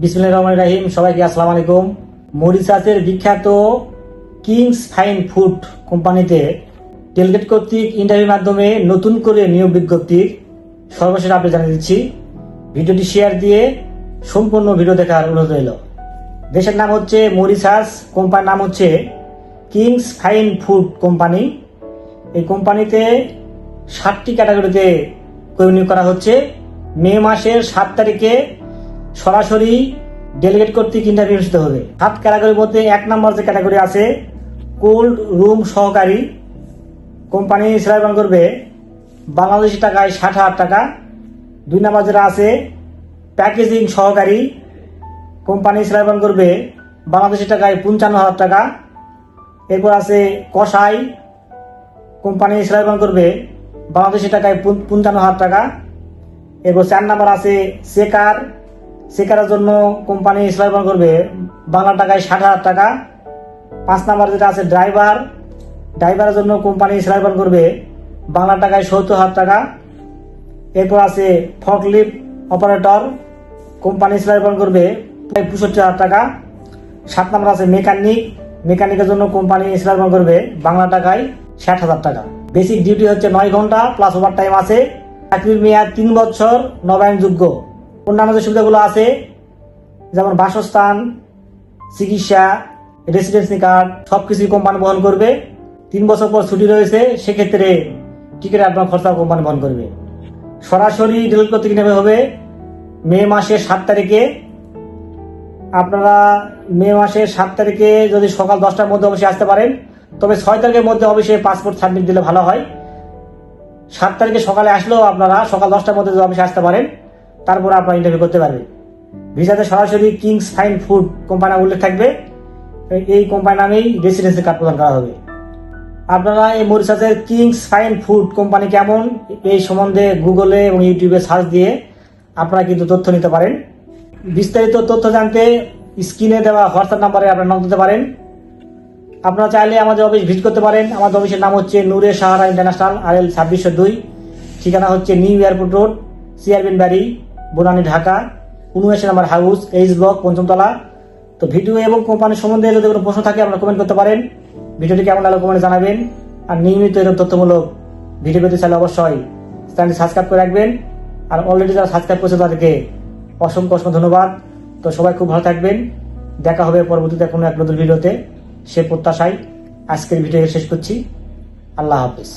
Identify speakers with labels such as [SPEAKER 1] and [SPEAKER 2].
[SPEAKER 1] বিসমিল্লাহির রহমানির রহিম। সবাইকে আসসালামু আলাইকুম। মরিশাসের বিখ্যাত কিংস ফাইন ফুড কোম্পানিতে ডেলিগেট কর্তৃক ইন্টারভিউর মাধ্যমে নতুন করে নিয়োগ বিজ্ঞপ্তির সর্বশেষ আপডেট জানিয়ে দিচ্ছি। ভিডিওটি শেয়ার দিয়ে সম্পূর্ণ ভিডিও দেখার অনুরোধ রইল। দেশের নাম হচ্ছে মরিশাস, কোম্পানির নাম হচ্ছে কিংস ফাইন ফুড কোম্পানি। এই কোম্পানিতে 7টি ক্যাটাগরিতে কর্মী নিয়োগ করা হচ্ছে। মে মাসের 7 তারিখে সরাসরি ডেলিগেট কর্তৃক ইন্টারভিউ অনুষ্ঠিত হবে। 7 ক্যাটাগরির মধ্যে 1 নম্বর যে ক্যাটাগরি আছে কোল্ড রুম সহকারী, কোম্পানি স্যালারি প্রদান করবে বাংলাদেশি টাকায় 60,000 টাকা। 2 নম্বর যেটা আছে প্যাকেজিং সহকারী, কোম্পানি স্যালারি প্রদান করবে বাংলাদেশি টাকায় 55,000 টাকা। এরপর আছে কসাই, কোম্পানি স্যালারি প্রদান করবে বাংলাদেশি টাকায় 55,000 টাকা। এরপর 4 নম্বর আছে সেকার, সেকারের জন্য কোম্পানি স্যালারি প্রদান করবে বাংলা টাকায় 60,000 টাকা। 5 নম্বর যেটা আছে ড্রাইভার, ড্রাইভারের জন্য কোম্পানি স্যালারি প্রদান করবে বাংলা টাকায় 70,000 টাকা। এরপর আছে ফর্কলিফট অপারেটর, কোম্পানি স্যালারি প্রদান করবে 65,000 টাকা। 7 নম্বর আছে মেকানিক, মেকানিকের জন্য কোম্পানি স্যালারি প্রদান করবে বাংলা টাকায় 60,000 টাকা। বেসিক ডিউটি হচ্ছে 9 ঘন্টা প্লাস ওভার টাইম আছে। চাকরির মেয়াদ 3 বছর, নবায়নযোগ্য। অন্যান্য যে সুবিধাগুলো আছে যেমন বাসস্থান, চিকিৎসা, রেসিডেন্সি কার্ড সবকিছুই কোম্পানি বহন করবে। 3 বছর পর ছুটি রয়েছে, সেক্ষেত্রে টিকিট আপনার খরচা কোম্পানি বহন করবে। সরাসরি ডেলিগেট করতে কিভাবে হবে মে মাসের 7 তারিখে। আপনারা মে মাসের 7 তারিখে যদি সকাল 10টার মধ্যে অবশ্যই আসতে পারেন, তবে 6 তারিখের মধ্যে অবশ্যই পাসপোর্ট সাবমিট দিলে ভালো হয়। 7 তারিখে সকালে আসলেও আপনারা সকাল 10টার মধ্যে যদি অফিসে আসতে পারেন, তারপরে আপনারা ইন্টারভিউ করতে পারবেন। ভিসাতে সরাসরি কিংস ফাইন ফুড কোম্পানি উল্লেখ থাকবে, এই কোম্পানি নামেই রেসিডেন্সি কার্ড প্রদান করা হবে। আপনারা এই মরিশাসের কিংস ফাইন ফুড কোম্পানি কেমন এই সম্বন্ধে গুগলে এবং ইউটিউবে সার্চ দিয়ে আপনারা কিন্তু তথ্য নিতে পারেন। বিস্তারিত তথ্য জানতে স্ক্রিনে দেওয়া হোয়াটসঅ্যাপ নাম্বারে আপনারা নক দিতে পারেন। আপনারা চাইলে আমাদের অফিস ভিজিট করতে পারেন। আমাদের অফিসের নাম হচ্ছে নূরে সাহারা ইন্টারন্যাশনাল, RL 2602। ঠিকানা হচ্ছে নিউ এয়ারপোর্ট রোড, চেয়ারম্যান বাড়ি, বনানী, ঢাকা 79 নম্বর হাউস, এইচ ব্লক, 5ম তলা। তো ভিডিও এবং কোম্পানির সম্বন্ধে যদি কোনো প্রশ্ন থাকে আপনারা কমেন্ট করতে পারেন। ভিডিওটি কেমন লাগলো কমেন্টে জানাবেন। আর নিয়মিত এরকম তথ্যমূলক ভিডিও পেতে চাইলে অবশ্যই চ্যানেলটি সাবস্ক্রাইব করে রাখবেন। আর অলরেডি যারা সাবস্ক্রাইব করেছে তাদেরকে অসংখ্য ধন্যবাদ। তো সবাই খুব ভালো থাকবেন। দেখা হবে পরবর্তীতে কোনো এক নতুন ভিডিওতে, সে প্রত্যাশায় আজকের ভিডিও শেষ করছি। আল্লাহ হাফেজ।